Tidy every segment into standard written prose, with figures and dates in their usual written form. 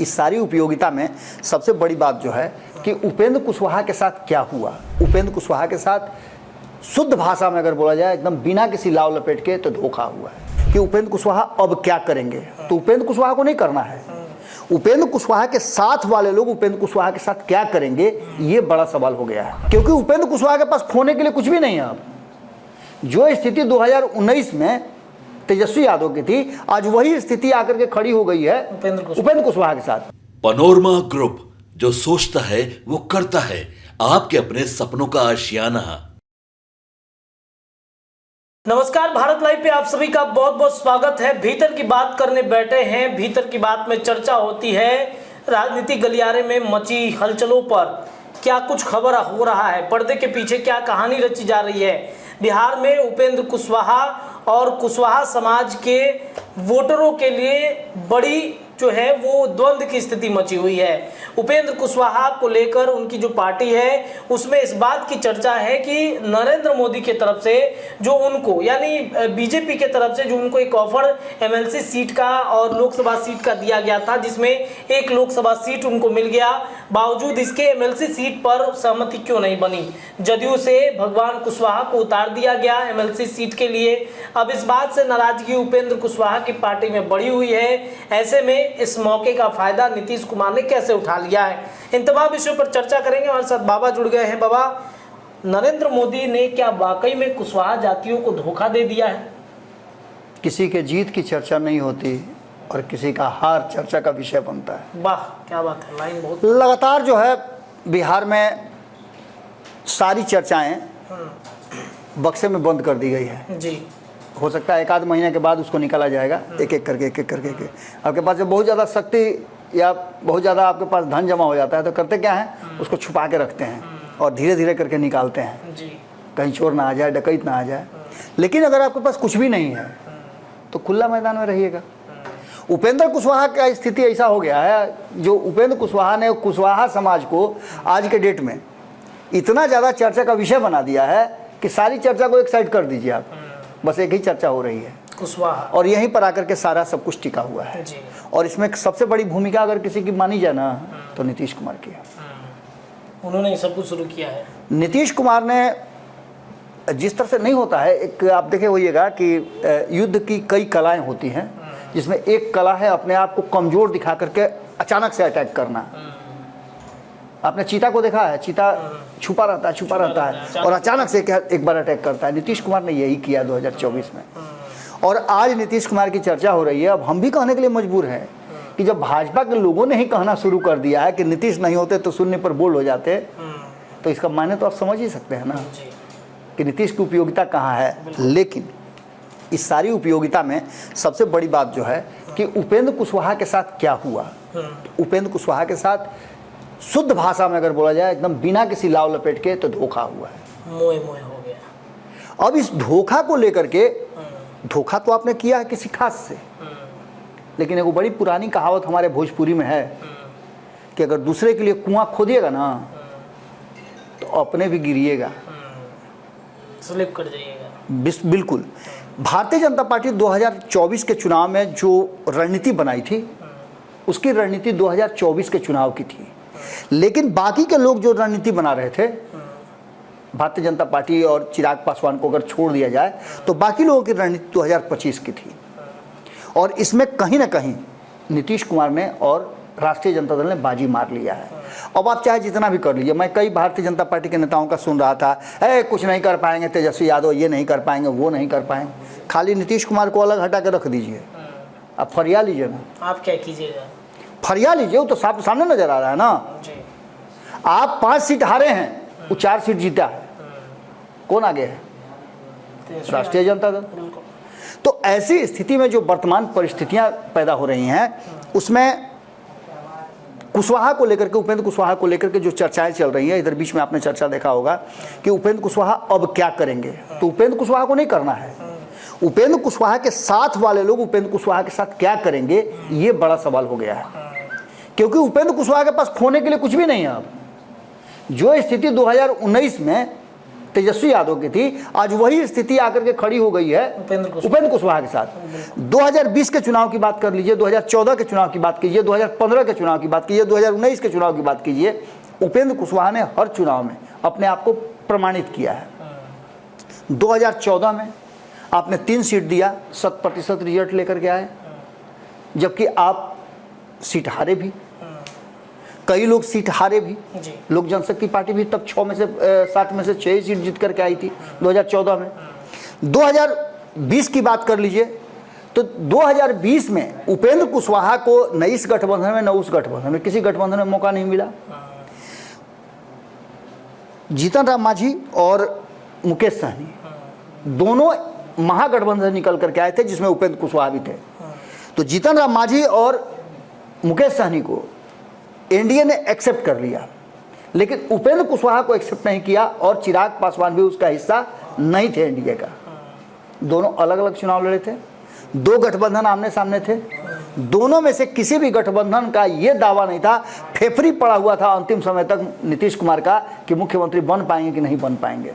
इस सारी उपयोगिता में सबसे बड़ी बात जो है कि उपेंद्र कुशवाहा के साथ क्या हुआ। उपेंद्र कुशवाहा के साथ शुद्ध भाषा में अगर बोला जाए एकदम बिना किसी लाव लपेट के तो धोखा हुआ है कि उपेंद्र कुशवाहा अब क्या करेंगे। तो उपेंद्र कुशवाहा को नहीं करना है, उपेंद्र कुशवाहा के साथ वाले लोग उपेंद्र कुशवाहा के साथ क्या करेंगे ये बड़ा सवाल हो गया है, क्योंकि उपेंद्र कुशवाहा के पास खोने के लिए कुछ भी नहीं है। अब जो स्थिति 2019 में तेजस्वी यादव की थी, आज वही स्थिति आकर के खड़ी हो गई है उपेंद्र कुशवाहा के साथ। पनोरमा ग्रुप, जो सोचता है वो करता है, आपके अपने सपनों का आशियाना। नमस्कार, भारत लाइव पे आप सभी का बहुत बहुत स्वागत है। भीतर की बात करने बैठे हैं। भीतर की बात में चर्चा होती है राजनीतिक गलियारे में मची हलचलों पर। क्या कुछ खबर हो रहा है, पर्दे के पीछे क्या कहानी रची जा रही है। बिहार में उपेंद्र कुशवाहा और कुशवाहा समाज के वोटरों के लिए बड़ी जो है वो द्वंद्व की स्थिति मची हुई है। उपेंद्र कुशवाहा को लेकर उनकी जो पार्टी है उसमें इस बात की चर्चा है कि नरेंद्र मोदी के तरफ से जो उनको यानी बीजेपी के तरफ से जो उनको एक ऑफर एमएलसी सीट का और लोकसभा सीट का दिया गया था, जिसमें एक लोकसभा सीट उनको मिल गया, बावजूद इसके एमएलसी सीट पर सहमति क्यों नहीं बनी। जदयू से भगवान कुशवाहा को उतार दिया गया एमएलसी सीट के लिए। अब इस बात से नाराजगी उपेंद्र कुशवाहा की पार्टी में बढ़ी हुई है। ऐसे में इस मौके का फायदा नीतीश कुमार ने कैसे उठा लिया है, इन तमाम विषयों पर चर्चा करेंगे। हमारे साथ बाबा जुड़ गए हैं। बाबा, नरेंद्र मोदी ने क्या वाकई में कुशवाहा जातियों को धोखा दे दिया है? किसी के जीत की चर्चा नहीं होती और किसी का हार चर्चा का विषय बनता है। वाह, क्या बात है। लाइन बहुत लगातार जो है बिहार में सारी चर्चाएं बक्से में बंद कर दी गई है जी। हो सकता है एक आध महीने के बाद उसको निकाला जाएगा, एक एक करके। आपके पास जब बहुत ज़्यादा शक्ति या बहुत ज़्यादा आपके पास धन जमा हो जाता है तो करते क्या है, उसको छुपा के रखते हैं और धीरे धीरे करके निकालते हैं जी। कहीं चोर ना आ जाए, डकैत ना आ जाए। लेकिन अगर आपके पास कुछ भी नहीं है तो खुला मैदान में रहिएगा। उपेंद्र कुशवाहा का स्थिति ऐसा हो गया है, जो उपेंद्र कुशवाहा ने कुशवाहा समाज को आज के डेट में इतना ज़्यादा चर्चा का विषय बना दिया है कि सारी चर्चा को एक साइड कर दीजिए आप, बस एक ही चर्चा हो रही है कुशवाहा, और यहीं पर आकर के सारा सब कुछ टिका हुआ है जी। और इसमें सबसे बड़ी भूमिका अगर किसी की मानी जाए ना तो नीतीश कुमार की है। उन्होंने सब कुछ शुरू किया है। नीतीश कुमार ने जिस तरह से नहीं होता है, एक आप देखे होइएगा कि युद्ध की कई कलाएं होती हैं, जिसमें एक कला है अपने आप को कमजोर दिखा करके अचानक से अटैक करना। आपने चीता को देखा है, चीता छुपा रहता है और अचानक से एक बार अटैक करता है। नीतीश कुमार ने यही किया 2024 में, और आज नीतीश कुमार की चर्चा हो रही है। अब हम भी कहने के लिए मजबूर हैं कि जब भाजपा के लोगों ने ही कहना शुरू कर दिया है कि नीतीश नहीं होते तो शून्य पर बोल्ड हो जाते, तो इसका मायने तो आप समझ ही सकते हैं ना कि नीतीश की उपयोगिता कहाँ है। लेकिन इस सारी उपयोगिता में सबसे बड़ी बात जो है कि उपेंद्र कुशवाहा के साथ क्या हुआ। उपेंद्र कुशवाहा के साथ शुद्ध भाषा में अगर बोला जाए एकदम बिना किसी लाव लपेट के तो धोखा हुआ है, मोए हो गया। अब इस धोखा को लेकर के, धोखा तो आपने किया है किसी खास से, लेकिन एक बड़ी पुरानी कहावत हमारे भोजपुरी में है कि अगर दूसरे के लिए कुआं खोदिएगा ना तो अपने भी गिरिएगा, स्लिप कर जाइएगा। बिल्कुल। भारतीय जनता पार्टी 2024 के चुनाव में जो रणनीति बनाई थी, उसकी रणनीति 2024 के चुनाव की थी। लेकिन बाकी के लोग जो रणनीति बना रहे थे, भारतीय जनता पार्टी और चिराग पासवान को अगर छोड़ दिया जाए तो बाकी लोगों की रणनीति 2025 की थी। और इसमें कहीं ना कहीं नीतीश कुमार ने और राष्ट्रीय जनता दल ने बाजी मार लिया है। अब आप चाहे जितना भी कर लीजिए, मैं कई भारतीय जनता पार्टी के नेताओं का सुन रहा था, कुछ नहीं कर पाएंगे तेजस्वी यादव, ये नहीं कर पाएंगे, वो नहीं कर पाएंगे। खाली नीतीश कुमार को अलग हटा के रख दीजिए, आप फरिया लीजिए ना। आप क्या कीजिएगा? फरिया लीजिए, वो तो सामने नजर आ रहा है ना जी। आप 5 सीट हारे हैं, वो 4 सीट जीता है, कौन आगे है? राष्ट्रीय जनता दल। तो ऐसी स्थिति में जो वर्तमान परिस्थितियां पैदा हो रही हैं, उसमें कुशवाहा को लेकर के, उपेंद्र कुशवाहा को लेकर के जो चर्चाएं चल रही हैं, इधर बीच में आपने चर्चा देखा होगा कि उपेंद्र कुशवाहा अब क्या करेंगे। तो उपेंद्र कुशवाहा को नहीं करना है, उपेंद्र कुशवाहा के साथ वाले लोग उपेंद्र कुशवाहा के साथ क्या करेंगे ये बड़ा सवाल हो गया है, क्योंकि उपेंद्र कुशवाहा के पास खोने के लिए कुछ भी नहीं है। अब जो स्थिति 2019 में तेजस्वी यादव की थी, आज वही स्थिति आकर के खड़ी हो गई है उपेंद्र कुशवाहा के साथ। 2020 के चुनाव की बात कर लीजिए, 2014 के चुनाव की बात कीजिए, 2015 के चुनाव की बात कीजिए, 2019 के चुनाव की बात कीजिए, उपेंद्र कुशवाहा ने हर चुनाव में अपने आप को प्रमाणित किया है। 2014 में आपने 3 सीट दिया, 100% रिजल्ट लेकर के आए, जबकि आप सीट हारे भी, कई लोग सीट हारे भी। लोक जनशक्ति पार्टी भी तब 7 में से 6 सीट जीत करके आई थी 2014 में। 2020 की बात कर लीजिए तो 2020 में उपेंद्र कुशवाहा को न इस गठबंधन में न उस गठबंधन में, किसी गठबंधन में मौका नहीं मिला। जीतन राम मांझी और मुकेश सहनी दोनों महागठबंधन निकल करके आए थे, जिसमें उपेंद्र कुशवाहा भी थे। तो जीतन राम मांझी और मुकेश सहनी को एनडीए ने एक्सेप्ट कर लिया, लेकिन उपेंद्र कुशवाहा को एक्सेप्ट नहीं किया, और चिराग पासवान भी उसका हिस्सा नहीं थे एनडीए का। दोनों अलग अलग चुनाव लड़े थे, 2 गठबंधन आमने सामने थे। दोनों में से किसी भी गठबंधन का यह दावा नहीं था, फेफरी पड़ा हुआ था अंतिम समय तक नीतीश कुमार का कि मुख्यमंत्री बन पाएंगे कि नहीं बन पाएंगे,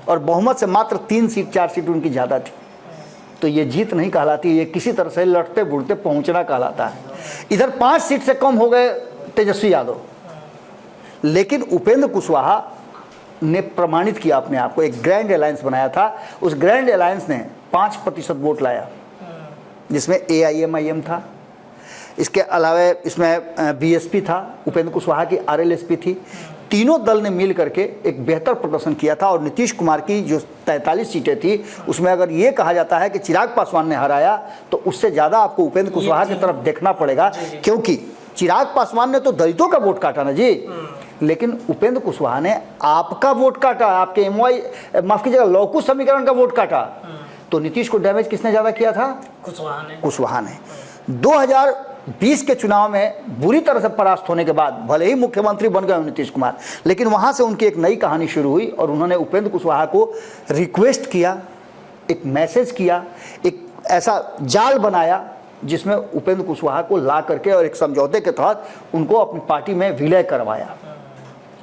और बहुमत से मात्र 3 सीट 4 सीट उनकी ज़्यादा थी। तो ये जीत नहीं कहलाती, ये किसी तरह से लड़ते बुड़ते पहुंचना कहलाता है। इधर 5 सीट से कम हो गए तेजस्वी यादव, लेकिन उपेंद्र कुशवाहा ने प्रमाणित किया अपने आप को, एक ग्रैंड अलायंस बनाया था। उस ग्रैंड अलायंस ने 5% वोट लाया, जिसमें AIM-IM था, इसके अलावा इसमें BSP था, उपेंद्र कुशवाहा की RLSP थी। तीनों दल ने मिल करके एक बेहतर प्रदर्शन किया था, और नीतीश कुमार की जो 43 सीटें थी उसमें अगर ये कहा जाता है कि चिराग पासवान ने हराया, तो उससे ज़्यादा आपको उपेंद्र कुशवाहा की तरफ देखना पड़ेगा, क्योंकि चिराग पासवान ने तो दलितों का वोट काटा ना जी, लेकिन उपेंद्र कुशवाहा ने आपका वोट काटा, आपके माफ कीजिएगा लौकू समीकरण का वोट काटा। तो नीतीश को डैमेज किसने ज़्यादा किया था? कुशवाहा ने। 2020 के चुनाव में बुरी तरह से परास्त होने के बाद भले ही मुख्यमंत्री बन गए नीतीश कुमार, लेकिन वहाँ से उनकी एक नई कहानी शुरू हुई, और उन्होंने उपेंद्र कुशवाहा को रिक्वेस्ट किया, एक मैसेज किया, एक ऐसा जाल बनाया जिसमें उपेंद्र कुशवाहा को ला करके और एक समझौते के तहत उनको अपनी पार्टी में विलय करवाया।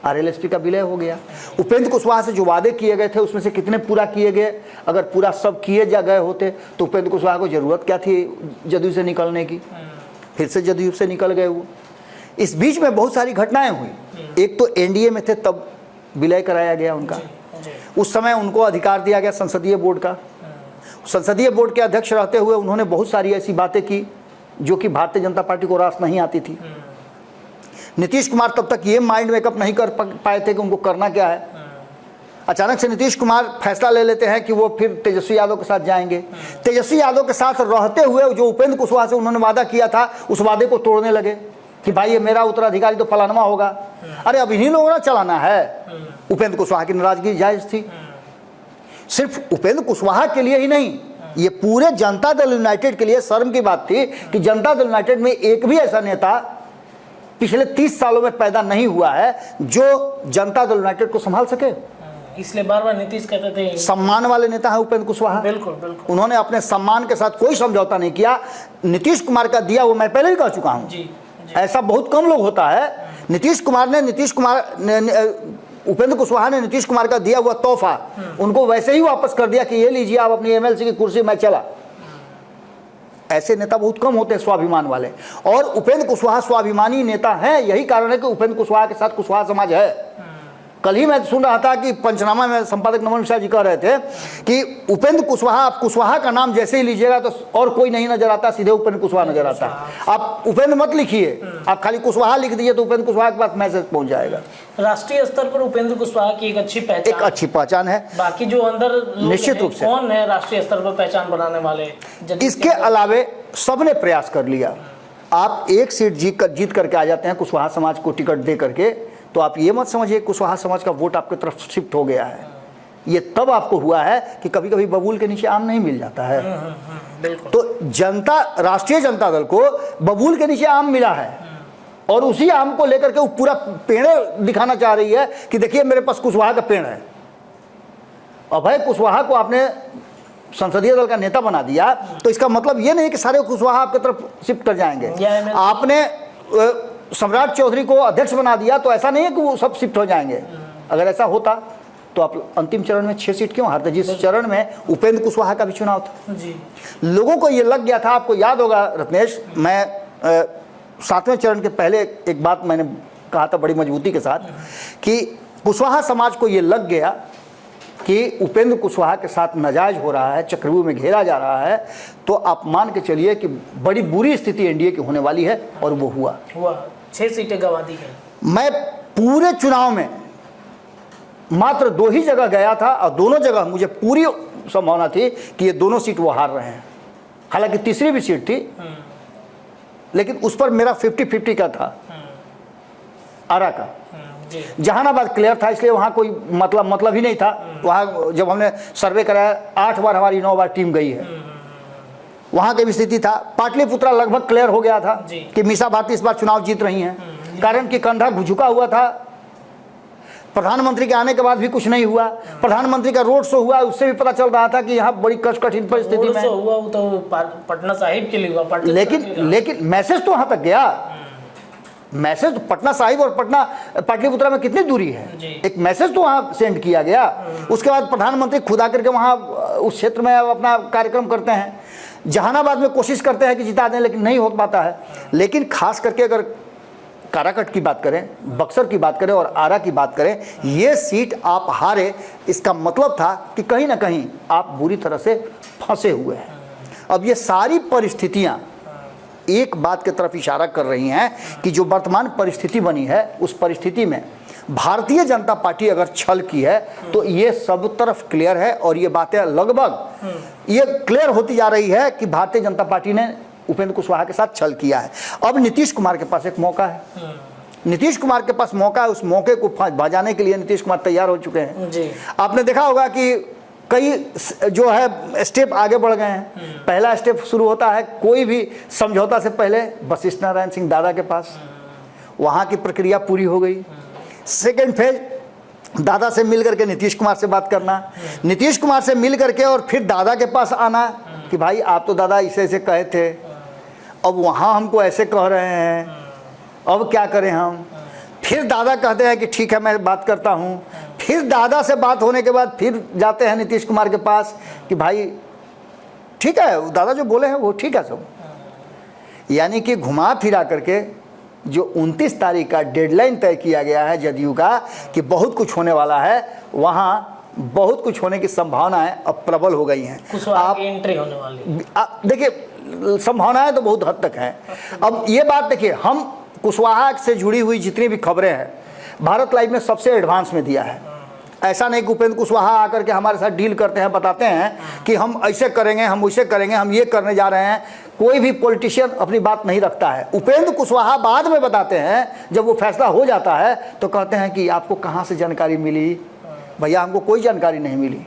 RLSP का विलय हो गया। उपेंद्र कुशवाहा से जो वादे किए गए थे उसमें से कितने पूरा किए गए? अगर पूरा सब किए जा गए होते तो उपेंद्र कुशवाहा को ज़रूरत क्या थी जदयू से निकलने की? फिर से जदयू से निकल गए वो। इस बीच में बहुत सारी घटनाएं हुई। एक तो एनडीए में थे तब विलय कराया गया उनका, उस समय उनको अधिकार दिया गया संसदीय बोर्ड का। संसदीय बोर्ड के अध्यक्ष रहते हुए उन्होंने बहुत सारी ऐसी बातें की जो कि भारतीय जनता पार्टी को रास नहीं आती थी। नीतीश कुमार तब तक ये माइंड मेकअप नहीं कर पाए थे कि उनको करना क्या है। अचानक से नीतीश कुमार फैसला ले लेते हैं कि वो फिर तेजस्वी यादव के साथ जाएंगे। तेजस्वी यादव के साथ रहते हुए जो उपेंद्र कुशवाहा से उन्होंने वादा किया था उस वादे को तोड़ने लगे कि भाई ये मेरा उत्तराधिकारी तो फलानमा होगा। अरे अब इन्हीं लोगों ने चलाना है। उपेंद्र कुशवाहा की नाराजगी जायज थी। सिर्फ उपेंद्र कुशवाहा के लिए ही नहीं, ये पूरे जनता दल यूनाइटेड के लिए शर्म की बात थी कि जनता दल यूनाइटेड में एक भी ऐसा नेता पिछले 30 सालों में पैदा नहीं हुआ है जो जनता दल यूनाइटेड को संभाल सके। इसलिए बार बार नीतीश कहते थे सम्मान वाले नेता है उपेंद्र कुशवाहा। बिल्कुल बिल्कुल। उन्होंने अपने सम्मान के साथ कोई समझौता नहीं किया। नीतीश कुमार का दिया वो मैं पहले ही कह चुका हूं, ऐसा बहुत कम लोग होता है। उपेंद्र कुशवाहा ने नीतीश कुमार का दिया हुआ तोहफा उनको वैसे ही वापस कर दिया कि ये लीजिए आप अपनी एमएलसी की कुर्सी, मैं चला। ऐसे नेता बहुत कम होते हैं स्वाभिमान वाले, और उपेंद्र कुशवाहा स्वाभिमानी नेता हैं। यही कारण है कि उपेंद्र कुशवाहा के साथ कुशवाहा समाज है। कल ही मैं सुन रहा था कि पंचनामा में संपादक नमन मिश्रा जी कह रहे थे कि उपेंद्र कुशवाहा, आप कुशवाहा का नाम जैसे ही लीजिएगा तो और कोई नहीं नजर आता, सीधे उपेंद्र कुशवाहा नजर आता है। आप उपेंद्र मत लिखिए, आप खाली कुशवाहा लिख दीजिए तो उपेंद्र कुशवाहा के पास मैसेज पहुंच जाएगा। राष्ट्रीय स्तर पर उपेंद्र कुशवाहा की एक अच्छी पहचान है। बाकी जो अंदर निश्चित रूप से कौन है राष्ट्रीय स्तर पर पहचान बनाने वाले? इसके अलावे सबने प्रयास कर लिया। आप एक सीट जीत करके आ जाते हैं कुशवाहा समाज को टिकट दे करके, तो आप ये मत समझिए कुशवाहा समाज का वोट आपकी तरफ शिफ्ट हो गया है। ये तब आपको हुआ है कि कभी कभी बबूल के नीचे आम नहीं मिल जाता है। तो राष्ट्रीय जनता दल को बबूल के नीचे आम मिला है, और उसी आम को लेकर के वो पूरा पेड़ दिखाना चाह रही है कि देखिए मेरे पास कुशवाहा का पेड़ है। अभय कुशवाहा को आपने संसदीय दल का नेता बना दिया तो इसका मतलब ये नहीं कि सारे कुशवाहा आपकी तरफ शिफ्ट कर जाएंगे। आपने सम्राट चौधरी को अध्यक्ष बना दिया तो ऐसा नहीं है कि वो सब शिफ्ट हो जाएंगे। अगर ऐसा होता तो आप अंतिम चरण में 6 सीट क्यों हारते? जिस चरण में उपेंद्र कुशवाहा का भी चुनाव था। जी। लोगों को ये लग गया था, आपको याद होगा रत्नेश, मैं 7वें चरण के पहले एक बात मैंने कहा था बड़ी मजबूती के साथ कि कुशवाहा समाज को ये लग गया कि उपेंद्र कुशवाहा के साथ नाजायज हो रहा है, चक्रव्यूह में घेरा जा रहा है, तो आप मान के चलिए कि बड़ी बुरी स्थिति एनडीए की होने वाली है, और वो हुआ। 6 सीटें गंवा दी गई। मैं पूरे चुनाव में मात्र 2 ही जगह गया था और दोनों जगह मुझे पूरी संभावना थी कि ये दोनों सीट वो हार रहे हैं। हालांकि तीसरी भी सीट थी, लेकिन उस पर मेरा 50-50 का था, आरा का। जहानाबाद क्लियर था, इसलिए वहाँ कोई मतलब ही नहीं था। वहाँ जब हमने सर्वे कराया 8 बार हमारी 9 बार टीम गई है, वहाँ की भी स्थिति था। पाटलिपुत्रा लगभग क्लियर हो गया था कि मीसा भारती इस बार चुनाव जीत रही हैं, कारण कि कंधा झुका हुआ था। प्रधानमंत्री के आने के बाद भी कुछ नहीं हुआ। प्रधानमंत्री का रोड शो हुआ, उससे भी पता चल रहा था कि यहाँ बड़ी कठिन परिस्थिति में हुआ। वो तो पटना साहिब के लिए हुआ, लेकिन मैसेज तो वहाँ तक गया। मैसेज तो पटना साहिब और पाटलिपुत्रा में कितनी दूरी है, एक मैसेज तो वहाँ सेंड किया गया। उसके बाद प्रधानमंत्री खुद आकर के वहाँ उस क्षेत्र में अपना कार्यक्रम करते हैं। जहानाबाद में कोशिश करते हैं कि जिता दें, लेकिन नहीं हो पाता है। लेकिन खास करके अगर काराकट की बात करें, बक्सर की बात करें और आरा की बात करें, ये सीट आप हारे, इसका मतलब था कि कहीं ना कहीं आप बुरी तरह से फंसे हुए हैं। अब ये सारी परिस्थितियां एक बात की तरफ इशारा कर रही हैं कि जो वर्तमान परिस्थिति बनी है, उस परिस्थिति में भारतीय जनता पार्टी अगर छल की है तो ये सब तरफ क्लियर है। और ये बातें लगभग ये क्लियर होती जा रही है कि भारतीय जनता पार्टी ने उपेंद्र कुशवाहा के साथ छल किया है। अब नीतीश कुमार के पास एक मौका है, नीतीश कुमार के पास मौका है। उस मौके को बजाने के लिए नीतीश कुमार तैयार हो चुके हैं जी। आपने देखा होगा कि कई जो है स्टेप आगे बढ़ गए हैं। पहला स्टेप शुरू होता है कोई भी समझौता से पहले वशिष्ठ नारायण सिंह दादा के पास, वहाँ की प्रक्रिया पूरी हो गई। सेकेंड फेज दादा से मिल करके नीतीश कुमार से बात करना, नीतीश कुमार से मिल करके और फिर दादा के पास आना कि भाई आप तो दादा ऐसे ऐसे कहे थे, अब वहाँ हमको ऐसे कह रहे हैं, अब क्या करें हम। फिर दादा कहते हैं कि ठीक है मैं बात करता हूँ। फिर दादा से बात होने के बाद फिर जाते हैं नीतीश कुमार के पास कि भाई ठीक है, दादा जो बोले हैं वो ठीक है सब। यानी कि घुमा फिरा करके जो 29 तारीख का डेडलाइन तय किया गया है जदयू का कि बहुत कुछ होने वाला है, वहाँ बहुत कुछ होने की संभावनाएं अब प्रबल हो गई हैं। आप एंट्री होने वाली, देखिए संभावनाएं तो बहुत हद तक हैं। अब ये बात देखिए, हम कुशवाहा से जुड़ी हुई जितनी भी खबरें हैं भारत लाइव में सबसे एडवांस में दिया है। ऐसा नहीं कि उपेंद्र कुशवाहा आकर के हमारे साथ डील करते हैं, बताते हैं कि हम ऐसे करेंगे, हम वैसे करेंगे, हम ये करने जा रहे हैं। कोई भी पॉलिटिशियन अपनी बात नहीं रखता है। उपेंद्र कुशवाहा बाद में बताते हैं, जब वो फैसला हो जाता है तो कहते हैं कि आपको कहाँ से जानकारी मिली? भैया हमको कोई जानकारी नहीं मिली।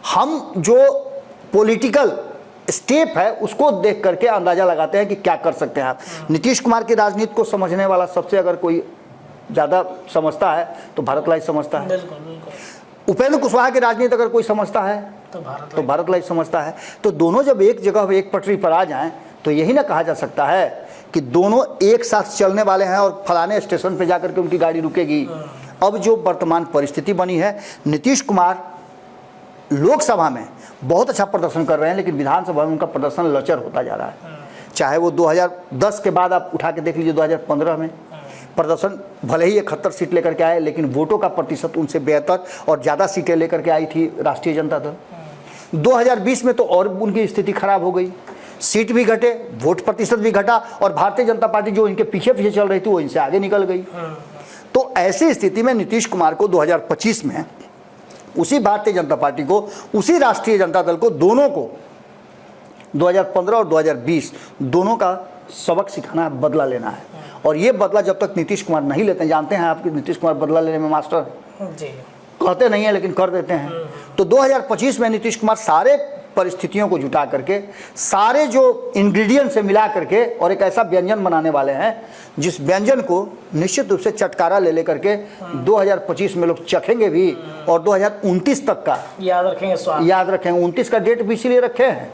हम जो पॉलिटिकल स्टेप है उसको देख करके अंदाजा लगाते हैं कि क्या कर सकते हैं आप। नीतीश कुमार की राजनीति को समझने वाला सबसे अगर कोई ज़्यादा समझता है तो भारत लाइव समझता है। बिल्कुल। उपेंद्र कुशवाहा की राजनीति अगर कोई समझता है तो भारत लाइव समझता है। तो दोनों जब एक जगह एक पटरी पर आ जाएं तो यही ना कहा जा सकता है कि दोनों एक साथ चलने वाले हैं और फलाने स्टेशन पर जाकर के उनकी गाड़ी रुकेगी। अब जो वर्तमान परिस्थिति बनी है, नीतीश कुमार लोकसभा में बहुत अच्छा प्रदर्शन कर रहे हैं, लेकिन विधानसभा में उनका प्रदर्शन लचर होता जा रहा है। चाहे वो 2010 के बाद आप उठा के देख लीजिए, 2015 में प्रदर्शन भले ही 71 सीट लेकर के आए, लेकिन वोटों का प्रतिशत उनसे बेहतर और ज़्यादा सीटें लेकर के आई थी राष्ट्रीय जनता दल। 2020 में तो और उनकी स्थिति खराब हो गई, सीट भी घटे, वोट प्रतिशत भी घटा, और भारतीय जनता पार्टी जो इनके पीछे पीछे चल रही थी वो इनसे आगे निकल गई। तो ऐसी स्थिति में नीतीश कुमार को 2025 में उसी भारतीय जनता पार्टी को, उसी राष्ट्रीय जनता दल को, दोनों को 2015 और 2020 दोनों का सबक सिखाना है, बदला लेना है। और ये बदला जब तक नीतीश कुमार नहीं लेते हैं, जानते हैं आपके नीतीश कुमार बदला लेने में मास्टर जी, कहते नहीं है लेकिन कर देते हैं। तो 2025 में नीतीश कुमार सारे परिस्थितियों को जुटा करके, सारे जो इंग्रेडिएंट से मिला करके और एक ऐसा व्यंजन बनाने वाले हैं जिस व्यंजन को निश्चित रूप से चटकारा ले लेकर के 2025 में लोग चखेंगे भी, और 2029 तक का याद रखेंगे। 29 का डेट भी इसीलिए रखे हैं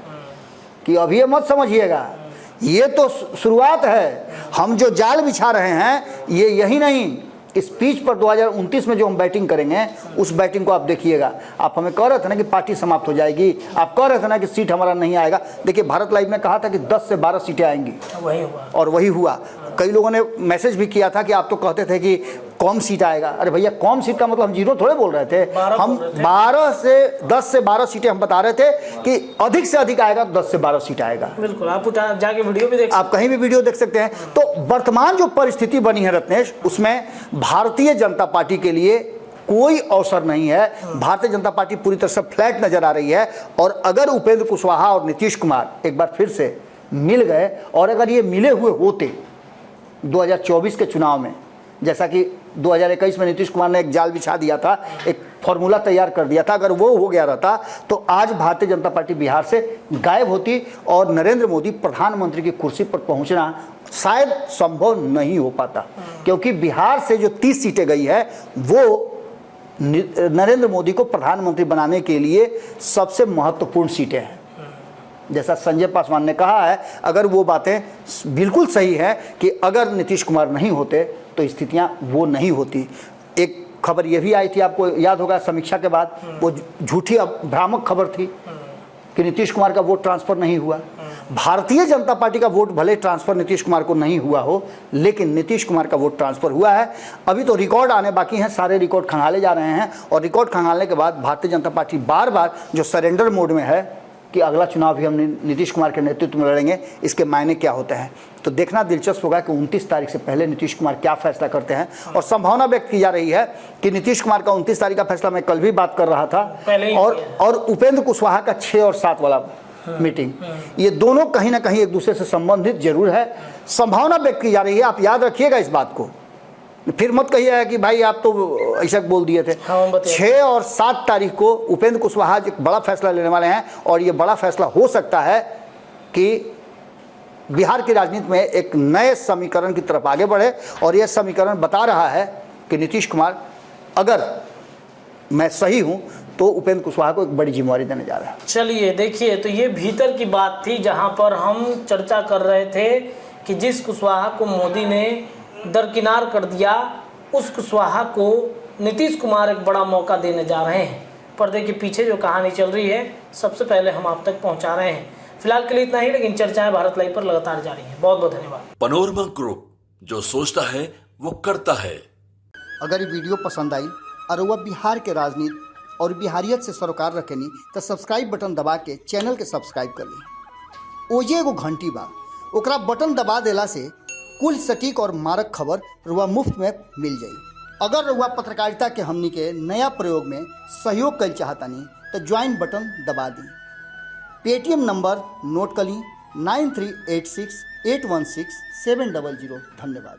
कि अभी ये मत समझिएगा, ये तो शुरुआत है। हम जो जाल बिछा रहे हैं ये यही नहीं, स्पीच पर 2029 में जो हम बैटिंग करेंगे उस बैटिंग को आप देखिएगा। आप हमें कह रहे थे ना कि पार्टी समाप्त हो जाएगी, आप कह रहे थे ना कि सीट हमारा नहीं आएगा। देखिए भारत लाइव ने कहा था कि 10 से 12 सीटें आएंगी, वही हुआ और वही हुआ। कई लोगों ने मैसेज भी किया था कि आप तो कहते थे कि कम सीट आएगा। अरे भैया कम सीट का मतलब हम जीरो थोड़े बोल रहे थे, हम 10 से 12 सीटें हम बता रहे थे कि अधिक से अधिक आएगा, 10 से 12 सीट आएगा। बिल्कुल, आप जाके वीडियो भी देख, आप कहीं भी वीडियो देख सकते हैं। तो वर्तमान जो परिस्थिति बनी है रत्नेश, उसमें भारतीय जनता पार्टी के लिए कोई अवसर नहीं है। भारतीय जनता पार्टी पूरी तरह से फ्लैट नजर आ रही है। और अगर उपेंद्र कुशवाहा और नीतीश कुमार एक बार फिर से मिल गए, और अगर ये मिले हुए होते 2024 के चुनाव में, जैसा कि 2021 में नीतीश कुमार ने एक जाल बिछा दिया था, एक फॉर्मूला तैयार कर दिया था, अगर वो हो गया रहता तो आज भारतीय जनता पार्टी बिहार से गायब होती और नरेंद्र मोदी प्रधानमंत्री की कुर्सी पर पहुंचना शायद संभव नहीं हो पाता। क्योंकि बिहार से जो 30 सीटें गई है वो नरेंद्र मोदी को प्रधानमंत्री बनाने के लिए सबसे महत्वपूर्ण सीटें हैं। जैसा संजय पासवान ने कहा है, अगर वो बातें बिल्कुल सही है कि अगर नीतीश कुमार नहीं होते तो स्थितियां वो नहीं होती। एक खबर ये भी आई थी, आपको याद होगा, समीक्षा के बाद वो झूठी भ्रामक खबर थी कि नीतीश कुमार का वोट ट्रांसफर नहीं हुआ। भारतीय जनता पार्टी का वोट भले ट्रांसफर नीतीश कुमार को नहीं हुआ हो, लेकिन नीतीश कुमार का वोट ट्रांसफर हुआ है। अभी तो रिकॉर्ड आने बाकी हैं, सारे रिकॉर्ड खंगाले जा रहे हैं, और रिकॉर्ड खंगालने के बाद भारतीय जनता पार्टी बार बार जो सरेंडर मोड में है कि अगला चुनाव भी हम नीतीश कुमार के नेतृत्व में लड़ेंगे, इसके मायने क्या होते हैं। तो देखना दिलचस्प होगा कि 29 तारीख से पहले नीतीश कुमार क्या फैसला करते हैं। और संभावना व्यक्त की जा रही है कि नीतीश कुमार का 29 तारीख का फैसला, मैं कल भी बात कर रहा था, और उपेंद्र कुशवाहा का 6 और 7 वाला मीटिंग, ये दोनों कहीं ना कहीं एक दूसरे से संबंधित जरूर है। संभावना व्यक्त की जा रही है, आप याद रखिएगा इस बात को, फिर मत कहिए कि भाई आप तो ऐसा बोल दिए थे। 6 और 7 तारीख को उपेंद्र कुशवाहा एक बड़ा फैसला लेने वाले हैं, और ये बड़ा फैसला हो सकता है कि बिहार की राजनीति में एक नए समीकरण की तरफ आगे बढ़े। और यह समीकरण बता रहा है कि नीतीश कुमार, अगर मैं सही हूं तो उपेंद्र कुशवाहा को एक बड़ी जिम्मेवारी देने जा रहा है। चलिए देखिए, तो ये भीतर की बात थी जहां पर हम चर्चा कर रहे थे कि जिस कुशवाहा को मोदी ने दरकिनार कर दिया, उस कुशवाहा को नीतीश कुमार एक बड़ा मौका देने जा रहे हैं। पर्दे के पीछे जो कहानी चल रही है सबसे पहले हम आप तक पहुंचा रहे हैं। फिलहाल के लिए इतना ही, लेकिन चर्चाएं भारत लाइव पर लगातार जारी हैं। बहुत बहुत धन्यवाद। पनोरमा ग्रुप, जो सोचता है वो करता है। अगर ये वीडियो पसंद आई और वह बिहार के राजनीति और बिहारियत से सरोकार रखेनी तो सब्सक्राइब बटन दबा के चैनल के सब्सक्राइब कर ली। ओजे एगो घंटी बा, ओकरा बटन दबा देला से कुल सटीक और मारक खबर रुआ मुफ्त में मिल जाई। अगर रुआ पत्रकारिता के हमनी के नया प्रयोग में सहयोग कर चाहतानी तो ज्वाइन बटन दबा दी। पेटीएम नंबर नोट कर ली 9386816700। धन्यवाद।